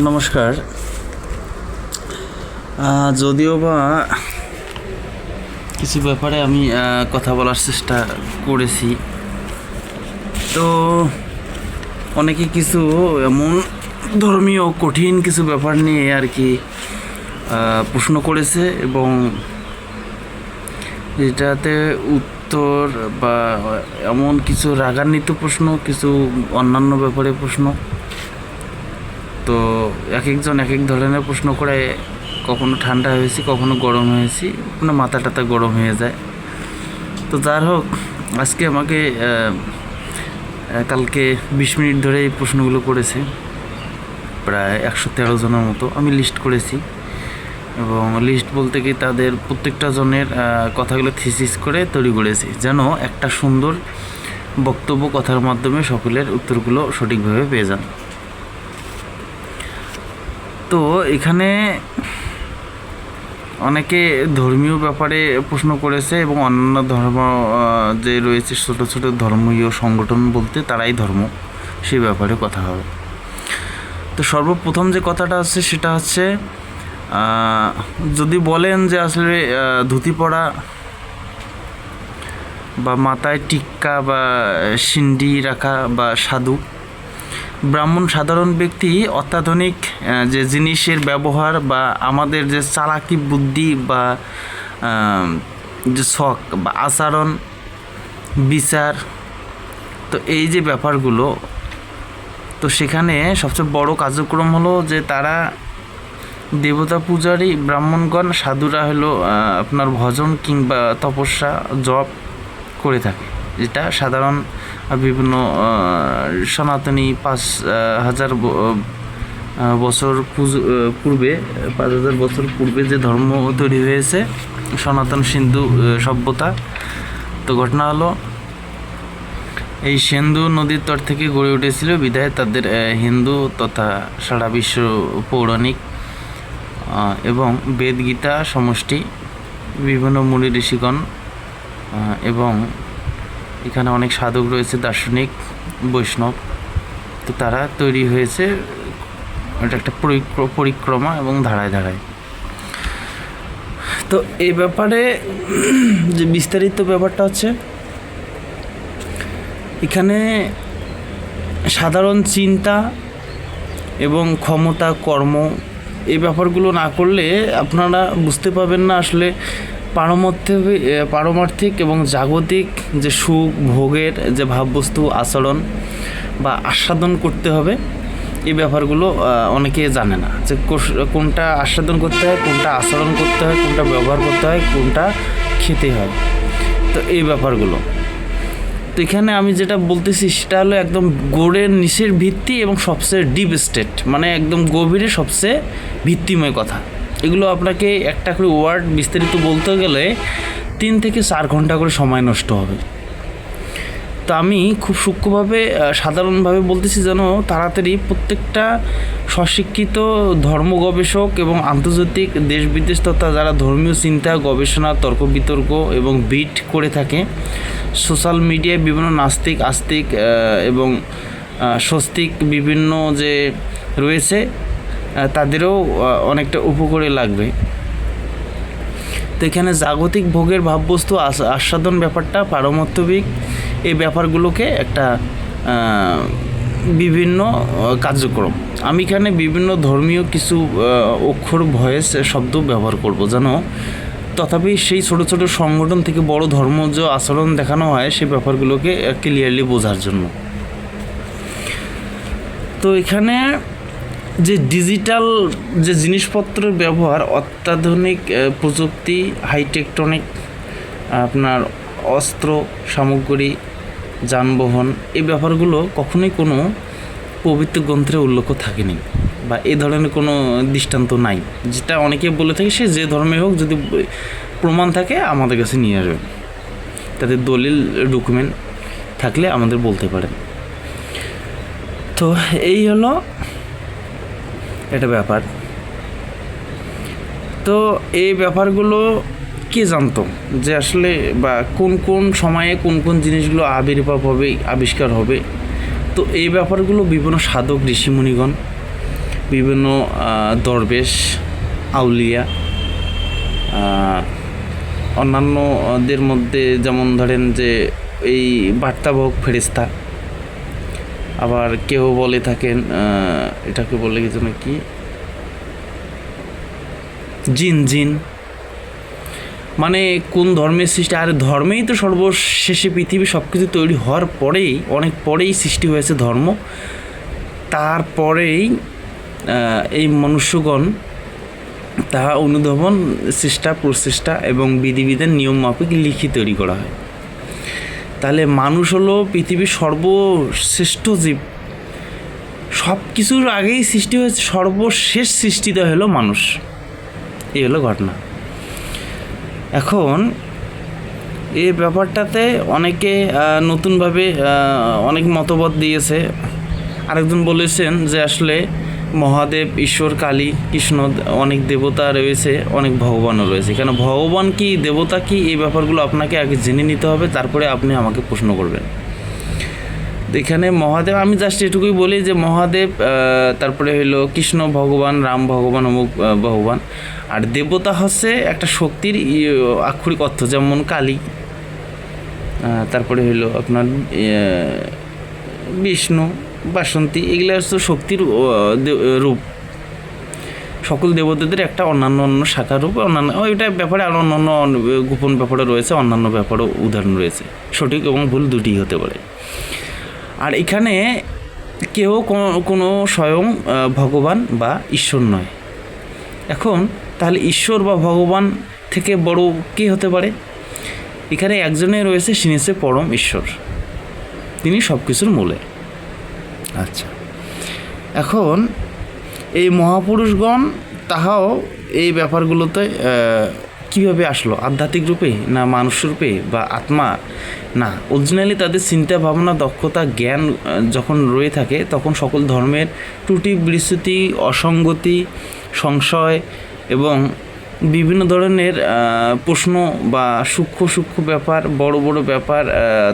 নমস্কার। যদিও বা কিছু ব্যাপারে আমি কথা বলার চেষ্টা করেছি, তো অনেকে কিছু এমন ধর্মীয় কঠিন কিছু ব্যাপার নিয়ে আর কি প্রশ্ন করেছে, এবং এটাতে উত্তর বা এমন কিছু রাগান্বিত প্রশ্ন, কিছু অন্যান্য ব্যাপারে প্রশ্ন, তো এক একজন এক এক ধরনের প্রশ্ন করে। কখনো ঠান্ডা হয়েছি, কখনো গরম হয়েছি, কখনো মাথা টাথা গরম হয়ে যায়। তো যার হোক, আজকে আমাকে কালকে 20 মিনিট ধরে এই প্রশ্নগুলো করেছে, প্রায় 113 জনের মতো আমি লিস্ট করেছি। এবং লিস্ট বলতে কি, তাদের প্রত্যেকটা জনের কথাগুলো থিসিস করে তৈরি করেছি, যেন একটা সুন্দর বক্তব্য কথার মাধ্যমে সকলের উত্তরগুলো সঠিকভাবে পেয়ে যান। তো এখানে অনেকে ধর্মীয় ব্যাপারে প্রশ্ন করেছে, এবং অন্যান্য ধর্ম যে রয়েছে, ছোটো ছোটো ধর্মীয় সংগঠন বলতে তারাই ধর্ম, সেই ব্যাপারে কথা হবে। তো সর্বপ্রথম যে কথাটা আছে সেটা হচ্ছে, যদি বলেন যে আসলে ধুতি পরা বা মাথায় টিক্কা বা সিন্ডি রাখা বা সাধু, ব্রাহ্মণ সাধারণ ব্যক্তি অত্যাধুনিক যে জিনিসের ব্যবহার বা আমাদের যে চালাকি বুদ্ধি বা যে শখ বা আচরণ বিচার, তো এই যে ব্যাপারগুলো, তো সেখানে সবচেয়ে বড় কার্যক্রম হলো যে তারা দেবতা পূজারী ব্রাহ্মণগণ, সাধুরা হলো আপনার ভজন কিংবা তপস্যা জপ করে থাকে, যেটা সাধারণ বিভিন্ন সনাতনী 5,000 বছর পূর্বে 5,000 বছর পূর্বে যে ধর্ম তৈরি হয়েছে, সনাতন সিন্ধু সভ্যতা। তো ঘটনা হলো, এই সিন্ধু নদীর তট থেকে গড়ে উঠেছিল, বিধায় তাদের হিন্দু তথা সারা বিশ্ব পৌরাণিক এবং বেদ গীতা সমষ্টি, বিভিন্ন মুনি ঋষিগণ, এবং এখানে অনেক সাধক রয়েছে, দার্শনিক, বৈষ্ণব। তো তারা তৈরি হয়েছে, এটা একটা পরিক্রমা এবং ধারায় ধারায়। তো এই ব্যাপারে যে বিস্তারিত ব্যাপারটা হচ্ছে, এখানে সাধারণ চিন্তা এবং ক্ষমতা, কর্ম, এই ব্যাপারগুলো না করলে আপনারা বুঝতে পারবেন না আসলে পারমার্থিক এবং জাগতিক যে সুখ ভোগের যে ভাববস্তু, আচরণ বা আস্বাদন করতে হবে, এই ব্যাপারগুলো অনেকে জানে না, যে কোনটা আস্বাদন করতে হয়, কোনটা আচরণ করতে হয়, কোনটা ব্যবহার করতে হয়, কোনটা খেতে হয়। তো এই ব্যাপারগুলো, তো এখানে আমি যেটা বলতেছি সেটা হলো একদম গোড়ের নিচের ভিত্তি এবং সবচেয়ে ডিপ স্টেট, মানে একদম গভীরে সবচেয়ে ভিত্তিময় কথা। এগুলো আপনাকে একটা করে ওয়ার্ড বিস্তারিত বলতে গেলে 3 থেকে 4 ঘন্টা করে সময় নষ্ট হবে। তো আমি খুব সূক্ষ্মভাবে সাধারণভাবে বলতেছি, যেন তাড়াতাড়ি প্রত্যেকটা স্বশিক্ষিত ধর্ম গবেষক এবং আন্তর্জাতিক দেশ বিদেশ তথা যারা ধর্মীয় চিন্তা, গবেষণা, তর্ক বিতর্ক এবং বিট করে থাকে, সোশ্যাল মিডিয়ায় বিভিন্ন নাস্তিক, আস্তিক এবং স্বস্তিক বিভিন্ন যে রয়েছে, তাদেরও অনেকটা উপকারে লাগবে। তো এখানে জাগতিক ভোগের ভাববস্তু, আস্বাদন ব্যাপারটা, পারমার্থিক, এই ব্যাপারগুলোকে একটা বিভিন্ন কার্যক্রম, আমি এখানে বিভিন্ন ধর্মীয় কিছু অক্ষর, ভয়েস, শব্দ ব্যবহার করব, যেন তথাপি সেই ছোটো ছোটো সংগঠন থেকে বড় ধর্ম যে আচরণ দেখানো হয়, সেই ব্যাপারগুলোকে ক্লিয়ারলি বোঝার জন্য। তো এখানে যে ডিজিটাল যে জিনিসপত্রের ব্যবহার, অত্যাধুনিক প্রযুক্তি, হাইটেকটনিক আপনার অস্ত্র সামগ্রী, যানবাহন, এই ব্যাপারগুলো কখনোই কোনো পবিত্র গ্রন্থে উল্লেখ থাকেনি, বা এই ধরনের কোনো দৃষ্টান্ত নাই। যেটা অনেকে বলে থাকে, সে যে ধর্মে হোক, যদি প্রমাণ থাকে আমাদের কাছে নিয়ে আসবে, তাদের দলিল ডকুমেন্ট থাকলে আমাদের বলতে পারেন। তো এই হলো একটা ব্যাপার। তো এই ব্যাপারগুলো কে জানতো যে আসলে, বা কোন কোন সময়ে কোন কোন জিনিসগুলো আবির্ভাব হবে, আবিষ্কার হবে, তো এই ব্যাপারগুলো বিভিন্ন সাধক, ঋষিমুনিগণ বিভিন্ন দরবেশ, আউলিয়া, অন্যান্যদের মধ্যে যেমন ধরেন যে এই বার্তাবাহক ফেরেশতা, আবার কেউ বলে থাকেন এটাকে বলে কি যেন কি জিন। মানে কোন ধর্মের সৃষ্টি, আর ধর্মেই তো সর্বশেষে পৃথিবী সব কিছু তৈরি হওয়ার পরেই, অনেক পরেই সৃষ্টি হয়েছে ধর্ম। তারপরেই এই মনুষ্যগণ তাহা অনুধাবন, চেষ্টা প্রচেষ্টা এবং বিধিবিধান নিয়ম মাফিক লিখি তৈরি করা হয়। তাহলে মানুষ হলো পৃথিবীর সর্বশ্রেষ্ঠ জীব। সব কিছুর আগেই সৃষ্টি হয়েছে, সর্বশেষ সৃষ্টিটা হলো মানুষ। এই হলো ঘটনা। এখন এই ব্যাপারটাতে অনেকে নতুনভাবে অনেক মতবাদ দিয়েছে। আরেকজন বলেছেন যে আসলে মহাদেব, ঈশ্বর, কালী, কৃষ্ণ, অনেক দেবতা রয়েছে, অনেক ভগবানও রয়েছে। কেন ভগবান কি, দেবতা কি, এই ব্যাপারগুলো আপনাকে আগে জেনে নিতে হবে, তারপরে আপনি আমাকে প্রশ্ন করবেন। এখানে মহাদেব, আমি জাস্ট এটুকুই বলি যে মহাদেব, তারপরে হলো কৃষ্ণ ভগবান, রাম ভগবান, অমুক ভগবান। আর দেবতা হচ্ছে একটা শক্তির আক্ষরিক অর্থ, যেমন কালী, তারপরে হলো আপনার বিষ্ণু, বাসন্তী, এগুলো হচ্ছে শক্তির রূপ। সকল দেবতাদের একটা অন্যান্য শাখা রূপ, অন্যান্য ওইটা ব্যাপারে আর অন্যান্য গোপন ব্যাপারে রয়েছে, অন্যান্য ব্যাপারও উদাহরণ রয়েছে। সঠিক এবং ভুল দুটিই হতে পারে। আর এখানে কেউ কোনো স্বয়ং ভগবান বা ঈশ্বর নয়। এখন তাহলে ঈশ্বর বা ভগবান থেকে বড় কে হতে পারে? এখানে একজনে রয়েছে, তিনি হচ্ছে পরম ঈশ্বর, তিনি সব কিছুর মূলে। আচ্ছা, এখন এই মহাপুরুষগণ তাহাও এই ব্যাপারগুলোতে কীভাবে আসলো? আধ্যাত্মিক রূপে, না মানুষ রূপে বা আত্মা? না, অরিজিনালি তাদের চিন্তা ভাবনা, দক্ষতা, জ্ঞান যখন রয়ে থাকে, তখন সকল ধর্মের ত্রুটি, বিচ্যুতি, অসঙ্গতি, সংশয় এবং বিভিন্ন ধরনের প্রশ্ন বা সূক্ষ্ম ব্যাপার, বড় ব্যাপার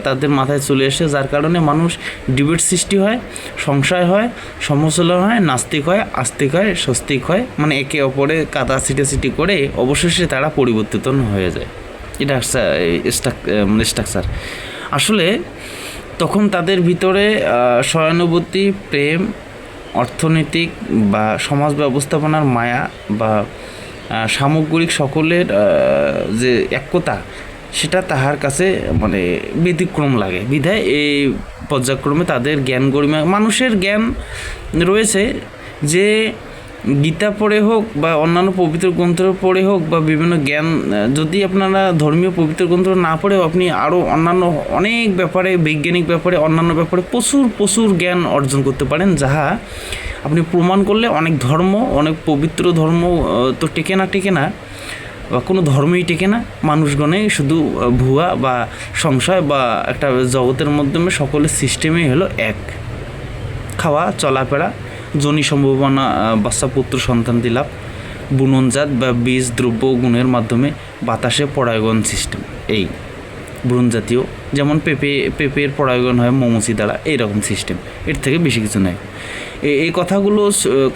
তাদের মাথায় চলে আসে, যার কারণে মানুষ ডিবেট সৃষ্টি হয়, সংশয় হয়, সমালোচনা হয়, নাস্তিক হয়, আস্তিক হয়, স্বস্তিক হয়। মানে একে অপরে কাদা ছিটাছিটি করে অবশেষে তারা পরিবর্তিত হয়ে যায়। এটা স্ট্রাকচার। আসলে তখন তাদের ভিতরে সহানুভূতি, প্রেম, অর্থনৈতিক বা সমাজ ব্যবস্থাপনার মায়া বা সামগ্রিক সকলের যে একতা, সেটা তাহার কাছে মানে ব্যতিক্রম লাগে। বিধায় এই পর্যায়ক্রমে তাদের জ্ঞান গরিমা, মানুষের জ্ঞান রয়েছে যে গীতা পড়ে হোক বা অন্যান্য পবিত্র গ্রন্থ পড়ে হোক বা বিভিন্ন জ্ঞান, যদি আপনারা ধর্মীয় পবিত্র গ্রন্থ না পড়েও আপনি আরও অন্যান্য অনেক ব্যাপারে, বৈজ্ঞানিক ব্যাপারে, অন্যান্য ব্যাপারে প্রচুর জ্ঞান অর্জন করতে পারেন, যাহা আপনি প্রমাণ করলে অনেক ধর্ম, অনেক পবিত্র ধর্ম তো টেকে না বা কোনো ধর্মই টেকে না। মানুষগণে শুধু ভুয়া বা সংশয় বা একটা জগতের মাধ্যমে সকলের সিস্টেমই হলো এক, খাওয়া, চলাফেরা, জনি সম্ভাবনা, বাচ্চা পুত্র সন্তানদি লাভ, বুননজাত বা বীজ দ্রব্য গুণের মাধ্যমে বাতাসে পরাগন সিস্টেম, এই ব্রণ জাতীয়, যেমন পেঁপের পরাগন হয় মৌমাছি দ্বারা, এইরকম সিস্টেম। এর থেকে বেশি কিছু নয়। এই কথাগুলো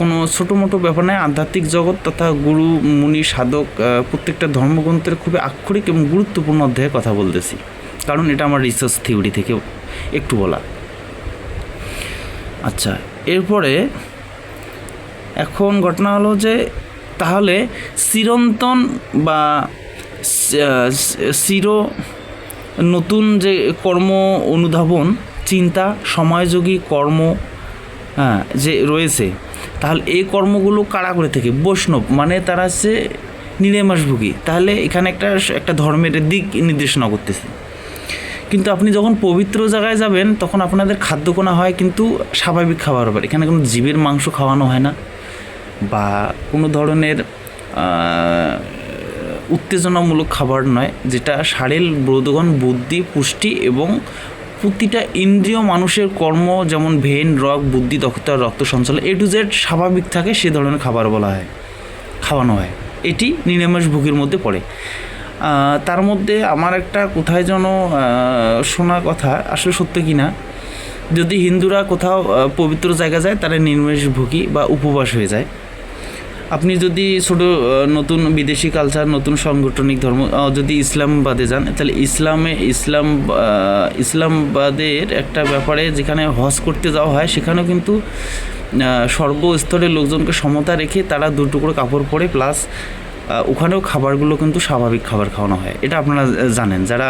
কোনো ছোটো মোটো ব্যাপার নয়। আধ্যাত্মিক জগৎ তথা গুরু, মুনি, সাধক প্রত্যেকটা ধর্মগ্রন্থের খুবই আক্ষরিক এবং গুরুত্বপূর্ণ অধ্যায়ে কথা বলতেছি, কারণ এটা আমার রিসার্চ থিওরি থেকে একটু বলা। আচ্ছা, এরপরে এখন ঘটনা হলো যে তাহলে চিরন্তন বা নতুন যে কর্ম অনুধাবন, চিন্তা, সময়যোগী কর্ম যে রয়েছে, তাহলে এই কর্মগুলো কারা করে থাকে? বৈষ্ণব, মানে তারা হচ্ছে নিরামিষভোগী। তাহলে এখানে একটা ধর্মের দিক নির্দেশনা করতেছে। কিন্তু আপনি যখন পবিত্র জায়গায় যাবেন, তখন আপনাদের খাদ্য কোনা হয় কিন্তু স্বাভাবিক খাবার হবে। এখানে কোনো জীবের মাংস খাওয়ানো হয় না বা কোনো ধরনের উত্তেজনামূলক খাবার নয়, যেটা শারীর, বোধগণ, বুদ্ধি, পুষ্টি এবং প্রতিটা ইন্দ্রিয়, মানুষের কর্ম, যেমন ভেন, রগ, বুদ্ধি, দক্ষতা, রক্ত সঞ্চালন, A to Z স্বাভাবিক থাকে, সে ধরনের খাবার খাওয়ানো হয়। এটি নিরামিষভোগীর মধ্যে পড়ে। তার মধ্যে আমার একটা কোথায় যেন শোনা কথা, আসলে সত্য কি না, যদি হিন্দুরা কোথাও পবিত্র জায়গা যায় তারা নিরামিষভোগী বা উপবাস হয়ে যায়। আপনি যদি নতুন বিদেশি কালচার, নতুন সাংগঠনিক ধর্ম, যদি ইসলামবাদে যান, তাহলে ইসলামবাদের একটা ব্যাপারে যেখানে হজ করতে যাওয়া হয় সেখানেও কিন্তু সর্বস্তরের লোকজনকে সমতা রেখে তারা দুটুকরো কাপড় পরে, প্লাস ওখানেও খাবারগুলো কিন্তু স্বাভাবিক খাবার খাওয়ানো হয়। এটা আপনারা জানেন, যারা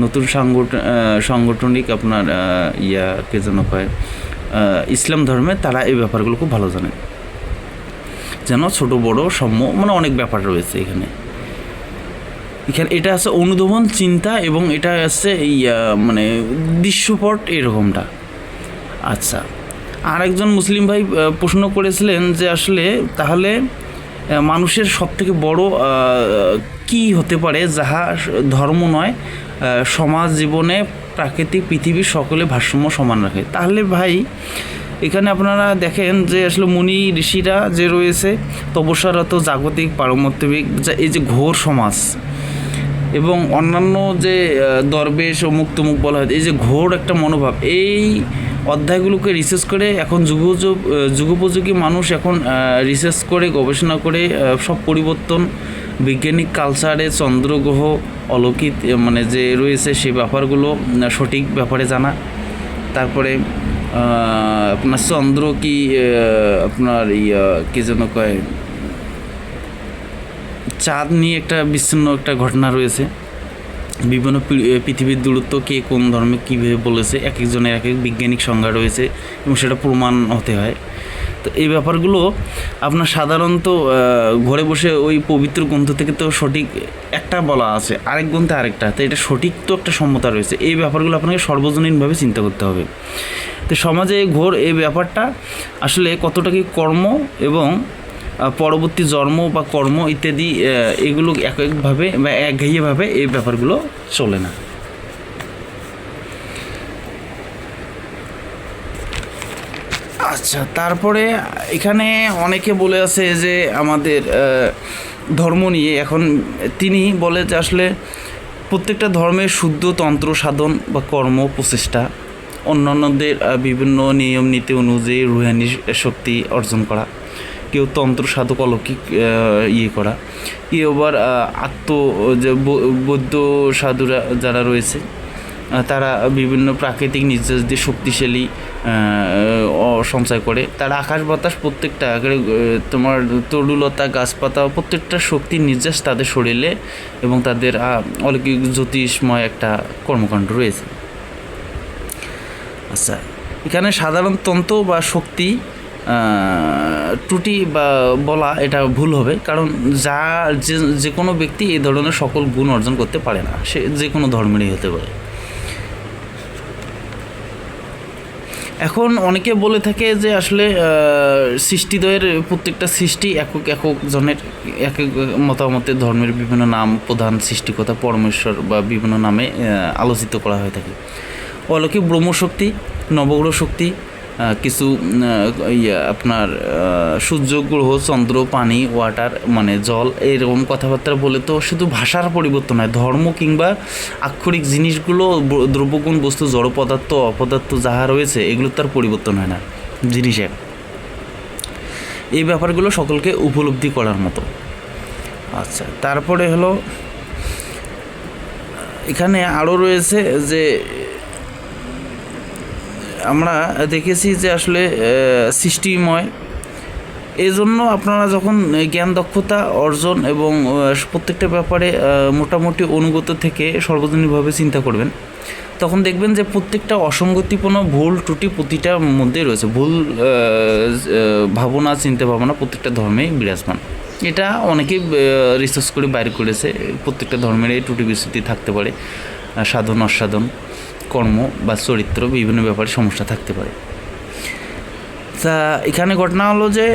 নতুন সাংগঠনিক আপনার কে যেন কয় ইসলাম ধর্মে, তারা এই ব্যাপারগুলো খুব ভালো জানেন, যেন ছোট বড় মানে অনেক ব্যাপার রয়েছে এখানে। এটা আছে অনুধাবন, চিন্তা, এবং এটা আছে মানে দৃশ্যপট এরকমটা। আচ্ছা, আর একজন মুসলিম ভাই প্রশ্ন করেছিলেন যে আসলে তাহলে মানুষের সবথেকে বড় কি হতে পারে যাহা ধর্ম নয়, সমাজ জীবনে প্রাকৃতিক পৃথিবীর সকলে ভারসাম্য সমান রাখে। তাহলে ভাই এখানে আপনারা দেখেন যে আসলে মুনি ঋষিরা যে রয়েছে তপস্যারত জাগতিক পারমার্থিক এই যে ঘোর সমাজ, এবং অন্যান্য যে দরবেশ ও মুক্তমুখ বলা হয়, এই যে ঘোর একটা মনোভাব, এই অধ্যায়গুলোকে রিসার্চ করে এখন যুগোপযোগী মানুষ এখন রিসার্চ করে গবেষণা করে সব পরিবর্তন, বৈজ্ঞানিক কালচারে চন্দ্রগ্রহ অলৌকিক মানে যে রয়েছে সেই ব্যাপারগুলো সঠিক ব্যাপারে জানা, তারপরে আপনার চন্দ্র কি আপনার কি যেন কয় চাঁদ নিয়ে একটা বিচ্ছিন্ন একটা ঘটনা রয়েছে, বিভিন্ন পৃথিবীর দূরত্ব কে কোন ধর্মে কীভাবে বলেছে, এক একজনের এক এক বৈজ্ঞানিক সংজ্ঞা রয়েছে এবং সেটা প্রমাণ হতে হয়। তো এই ব্যাপারগুলো আপনার সাধারণত ঘরে বসে ওই পবিত্র গ্রন্থ থেকে তো সঠিক একটা বলা আছে, আরেক গ্রন্থে আরেকটা, তো এটা সঠিক তো একটা সম্মতা রয়েছে। এই ব্যাপারগুলো আপনাকে সর্বজনীনভাবে চিন্তা করতে হবে। তো সমাজে ঘোর এই ব্যাপারটা আসলে কতটা কি কর্ম এবং পরবর্তী জন্ম বা কর্ম ইত্যাদি, এগুলো একভাবে বা একঘেয়েভাবে এই ব্যাপারগুলো চলে না। আচ্ছা, তারপরে এখানে অনেকে বলে আছে যে আমাদের ধর্ম নিয়ে, এখন তিনি বলে যে আসলে প্রত্যেকটা ধর্মের শুদ্ধ তন্ত্র সাধন বা কর্ম প্রচেষ্টা, অন্যান্যদের বিভিন্ন নিয়ম নীতি অনুযায়ী রুহানি শক্তি অর্জন করা, কেউ তন্ত্র সাধক অলৌকিক করা, কেউ আবার যে বৌদ্ধ সাধুরা যারা রয়েছে তারা বিভিন্ন প্রাকৃতিক নির্যাস দিয়ে শক্তিশালী সঞ্চয় করে, তারা আকাশ বাতাস প্রত্যেকটা তোমার তরুলতা গাছপাতা প্রত্যেকটা শক্তির নির্যাস তাদের শরীরে এবং তাদের অলৌকিক জ্যোতিষময় একটা কর্মকাণ্ড রয়েছে। আচ্ছা, এখানে সাধারণ তন্ত্র বা শক্তি ত্রুটি বা বলা এটা ভুল হবে, কারণ যে কোনো ব্যক্তি এই ধরনের সকল গুণ অর্জন করতে পারে না, সে যে কোনো ধর্মেরই হতে পারে। এখন অনেকে বলে থাকে যে আসলে সৃষ্টিদ্বয়ের প্রত্যেকটা সৃষ্টি একক জনের এক এক মতামতের ধর্মের বিভিন্ন নাম, প্রধান সৃষ্টিকর্তা পরমেশ্বর বা বিভিন্ন নামে আলোচিত করা হয়ে থাকে। অলৌকিক ব্রহ্মশক্তি, নবগ্রহ শক্তি, কিছু আপনার সূর্য, গ্রহ, চন্দ্র, পানি, ওয়াটার মানে জল, এরকম কথাবার্তা বলে তো শুধু ভাষার পরিবর্তন হয়, ধর্ম কিংবা আক্ষরিক জিনিসগুলো, দ্রব্যগুণ, বস্তু, জড় পদার্থ, অপদার্থ যাহা রয়েছে এগুলো তার পরিবর্তন হয় না জিনিসের। এই ব্যাপারগুলো সকলকে উপলব্ধি করার মতো। আচ্ছা, তারপরে হলো এখানে আরও রয়েছে যে আমরা দেখেছি যে আসলে সৃষ্টিময়, এই জন্য আপনারা যখন জ্ঞান দক্ষতা অর্জন এবং প্রত্যেকটা ব্যাপারে মোটামুটি অনুগত থেকে সর্বজনীনভাবে চিন্তা করবেন, তখন দেখবেন যে প্রত্যেকটা অসঙ্গতিপূর্ণ ভুল ত্রুটি প্রতিটার মধ্যে রয়েছে। ভুল ভাবনা, চিন্তা ভাবনা প্রত্যেকটা ধর্মেই বিরাজমান। এটা অনেকেই রিসার্চ করে বাইর করেছে, প্রত্যেকটা ধর্মের এই ত্রুটি বিচ্যুতি থাকতে পারে, সাধন অসাধন, কর্ম বা চরিত্র বিভিন্ন ব্যাপারে সমস্যা থাকতে পারে। তা এখানে ঘটনা হলো যে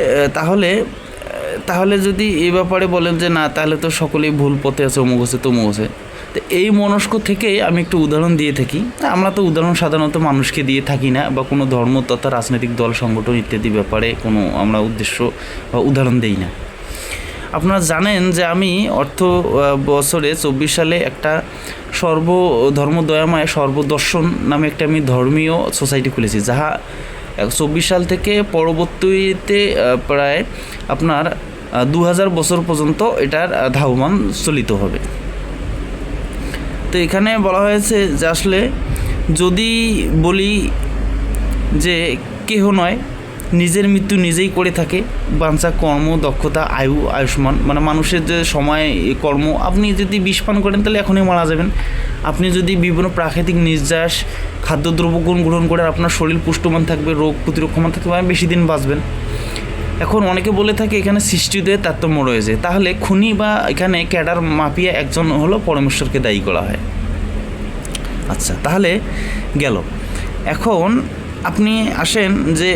তাহলে যদি এই ব্যাপারে বলেন যে না, তাহলে তো সকলেই ভুল পথে আছে, অমুক আছে তমুক আছে, তো এই মনস্ক থেকেই আমি একটু উদাহরণ দিয়ে থাকি। আমরা তো উদাহরণ সাধারণত মানুষকে দিয়ে থাকি না, বা কোনো ধর্ম তথা রাজনৈতিক দল সংগঠন ইত্যাদি ব্যাপারে কোনো আমরা উদ্দেশ্য বা উদাহরণ দেই না। আপনারা জানেন যে আমি বছরে 24 সালে একটা ধর্মদয়াময় সর্বদর্শন নামে একটা আমি ধর্মীয় সোসাইটি খুলেছি, যাহা 24 সাল থেকে পরবর্তীতে প্রায় আপনার 2000 বছর পর্যন্ত এটার ধাবমান চলিত হবে। তো এখানে বলা হয়েছে যে আসলে যদি বলি যে কেহ নয় নিজের মৃত্যু নিজেই করে থাকে, বাঞ্ছা কর্ম দক্ষতা আয়ুষ্মান, মানে মানুষের যে সময় কর্ম, আপনি যদি বিষ পান করেন তাহলে এখনই মারা যাবেন। আপনি যদি বিভিন্ন প্রাকৃতিক নির্যাস খাদ্যদ্রব্য গ্রহণ করেন আপনার শরীর পুষ্টমান থাকবে, রোগ প্রতিরোধ ক্ষমতা থাকবে, বেশি দিন বাঁচবেন। এখন অনেকে বলে থাকে এখানে সৃষ্টিতে তারতম্য রয়েছে, তাহলে খুনি বা এখানে ক্যাডার মাফিয়া একজন হলো পরমেশ্বরকে দায়ী করা হয়। আচ্ছা, তাহলে গেল। এখন আপনি আসেন যে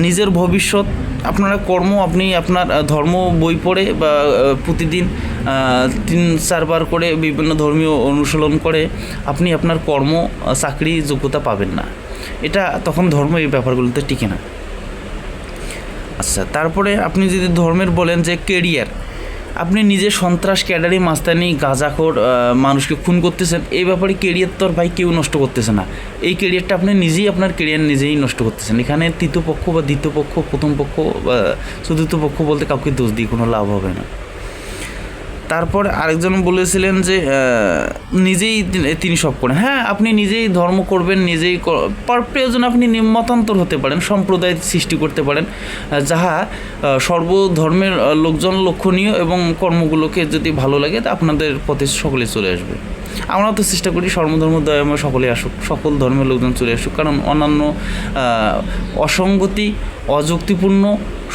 নিজের ভবিষ্যৎ, আপনারা কর্ম, আপনি আপনার ধর্ম বই পড়ে বা প্রতিদিন 3-4 বার করে বিভিন্ন ধর্মীয় অনুশীলন করে আপনি আপনার কর্ম চাকরি যোগ্যতা পাবেন না, এটা তখন ধর্ম এই ব্যাপারগুলোতে টিকে না। আচ্ছা, তারপরে আপনি যদি ধর্মের বলেন যে কেরিয়ার, আপনি নিজে সন্ত্রাস, ক্যাডারি, মাস্তানি, গাঁজাখোর মানুষকে খুন করতেছেন, এই ব্যাপারে কেরিয়ার তো আর ভাই কেউ নষ্ট করতেছে না। এই কেরিয়ারটা আপনি নিজেই, আপনার কেরিয়ার নিজেই নষ্ট করতেছেন। এখানে তৃতীয় পক্ষ বা দ্বিতীয় পক্ষ, প্রথম পক্ষ বা চতুর্থ পক্ষ বলতে কাউকে দোষ দিয়ে কোনো লাভ হবে না। তারপর আরেকজন বলেছিলেন যে নিজেই তিনি সব করেন। হ্যাঁ, আপনি নিজেই ধর্ম করবেন, নিজেই প্রয়োজন আপনি মতান্তর হতে পারেন, সম্প্রদায় সৃষ্টি করতে পারেন, যাহা সর্বধর্মের লোকজন লক্ষণীয় এবং কর্মগুলোকে যদি ভালো লাগে তা আপনাদের পথে সকলে চলে আসবে। আমরা তো চেষ্টা করি সর্বধর্ম দয়াময় সকলে আসুক, সকল ধর্মের লোকজন চলে আসুক, কারণ অন্যান্য অসঙ্গতি, অযুক্তিপূর্ণ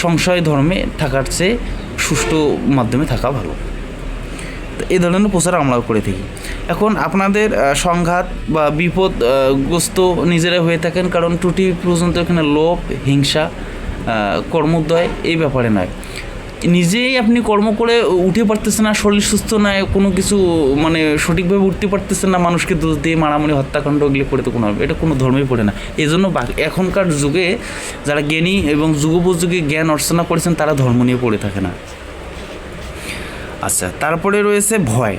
সংশয় ধর্মে থাকার চেয়ে সুষ্ঠু মাধ্যমে থাকা ভালো। এই ধরনের প্রচার আমরাও করে থাকি। এখন আপনাদের সংঘাত বা বিপদগ্রস্ত নিজেরা হয়ে থাকেন, কারণ ত্রুটি পর্যন্ত এখানে লোভ, হিংসা, কর্মোদয় এই ব্যাপারে নয়। নিজেই আপনি কর্ম করে উঠে পারতেছেন না, শরীর সুস্থ নয়, কোনো কিছু মানে সঠিকভাবে উঠতে পারতেছেন না, মানুষকে দোষ দিয়ে মারামারি, হত্যাকাণ্ড এগুলি করে তো কোনো এটা কোনো ধর্মেই পড়ে না। এই জন্য এখনকার যুগে যারা জ্ঞানী এবং যুগোপযোগী জ্ঞান অর্চনা করেছেন তারা ধর্ম নিয়ে পড়ে থাকে না। আচ্ছা, তারপরে রয়েছে ভয়।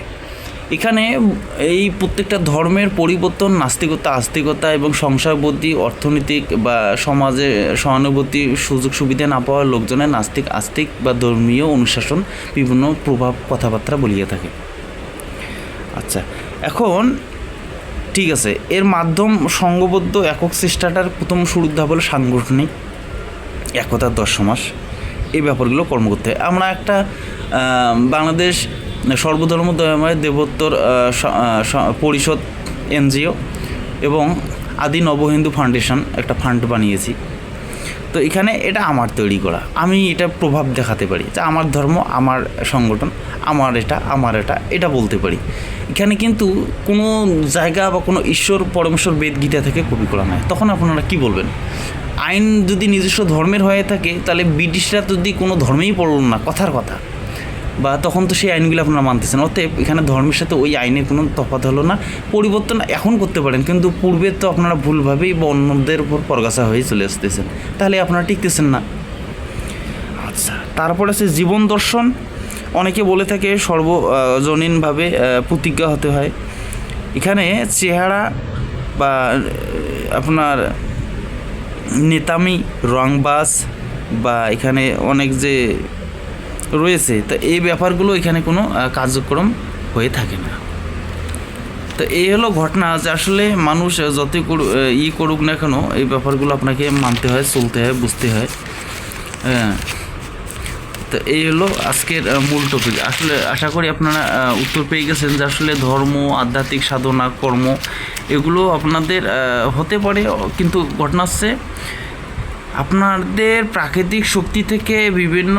এখানে এই প্রত্যেকটা ধর্মের পরিবর্তন, নাস্তিকতা, আস্তিকতা এবং সংশয়বুদ্ধি, অর্থনৈতিক বা সমাজে সহানুভূতি, সুযোগ সুবিধা না পাওয়া লোকজনের নাস্তিক, আস্তিক বা ধর্মীয় অনুশাসন বিভিন্ন প্রভাব কথাবার্তা বলিয়ে থাকে। আচ্ছা, এখন ঠিক আছে, এর মাধ্যম সংঘবদ্ধ একক চেষ্টাটার প্রথম শুরুর ধাপ হলো সাংগঠনিক একতার 10 মাস। এই ব্যাপারগুলো কর্ম করতে হয়। আমরা একটা বাংলাদেশ সর্বধর্ম দয়াময় দেবোত্তর পরিষদ এনজিও এবং আদি নবহিন্দু ফাউন্ডেশন একটা ফান্ড বানিয়েছি। তো এখানে এটা আমার তৈরি করা, আমি এটা প্রভাব দেখাতে পারি যে আমার ধর্ম, আমার সংগঠন, আমার এটা বলতে পারি। এখানে কিন্তু কোনো জায়গা বা কোনো ঈশ্বর পরমেশ্বর বেদ গীতা থেকে কপি করা নয়। তখন আপনারা কি বলবেন? আইন যদি নিজস্ব ধর্মের হয়ে থাকে তাহলে ব্রিটিশরা যদি কোনো ধর্মেই পড়ল না, কথার কথা, বা তখন তো সেই আইনগুলো আপনারা মানতেছেন। অতএব এখানে ধর্মের সাথে ওই আইনের কোনো তফাৎ হলো না। পরিবর্তন এখন করতে পারেন, কিন্তু পূর্বে তো আপনারা ভুলভাবেই বা অন্যদের উপর পরগাছা হয়ে চলে আসতেছেন, তাহলে আপনারা টিকতেছেন না। আচ্ছা, তারপর আছে জীবন দর্শন। অনেকে বলে থাকে সর্বজনীনভাবে প্রতিজ্ঞা হতে হয়। এখানে চেহারা বা আপনার নেতামি, রংবাজ বা এখানে অনেক যে রয়েছে, তো এই ব্যাপারগুলো এখানে কোনো কার্যক্রম হয়ে থাকে না। তো এই হলো ঘটনা যে আসলে মানুষ যতই করুক না কেন এই ব্যাপারগুলো আপনাকে মানতে হয়, চলতে হয়, বুঝতে হয়। হ্যাঁ, তো এই হলো আজকের মূল টপিক। আসলে আশা করি আপনারা উত্তর পেয়ে গেছেন যে আসলে ধর্ম, আধ্যাত্মিক সাধনা, কর্ম এগুলো আপনাদের হতে পারে, কিন্তু ঘটনা হচ্ছে আপনাদের প্রাকৃতিক শক্তি থেকে বিভিন্ন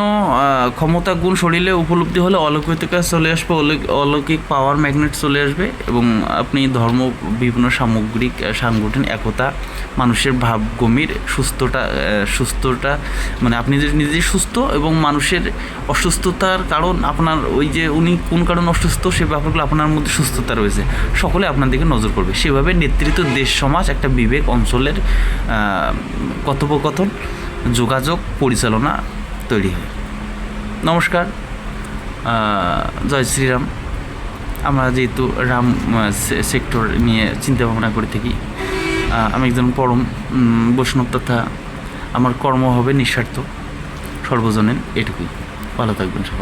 ক্ষমতা গুণ শরীরে উপলব্ধি হলে অলৌকিকতা চলে আসবে, অলৌকিক পাওয়ার ম্যাগনেট চলে আসবে এবং আপনি ধর্ম, বিভিন্ন সামগ্রিক সাংগঠনিক একতা, মানুষের ভাবগম্ভীর সুস্থতা মানে আপনি যে নিজেই সুস্থ এবং মানুষের অসুস্থতার কারণ আপনার ওই যে উনি কোন কারণে অসুস্থ সে ব্যাপারগুলো আপনার মধ্যে সুস্থতা রয়েছে, সকলে আপনার দিকে নজর করবে। সেভাবে নেতৃত্ব, দেশ, সমাজ, একটা বিবেক, অঞ্চলের কথোপকথন, যোগাযোগ, পরিচালনা তৈরি হয়। নমস্কার। জয় শ্রীরাম। আমরা যেহেতু রাম সেক্টর নিয়ে চিন্তা ভাবনা করে থাকি, আমি একজন পরম বৈষ্ণব, তথা আমার কর্ম হবে নিঃস্বার্থ সর্বজনীন। এটুকুই। ভালো থাকবেন সকলে।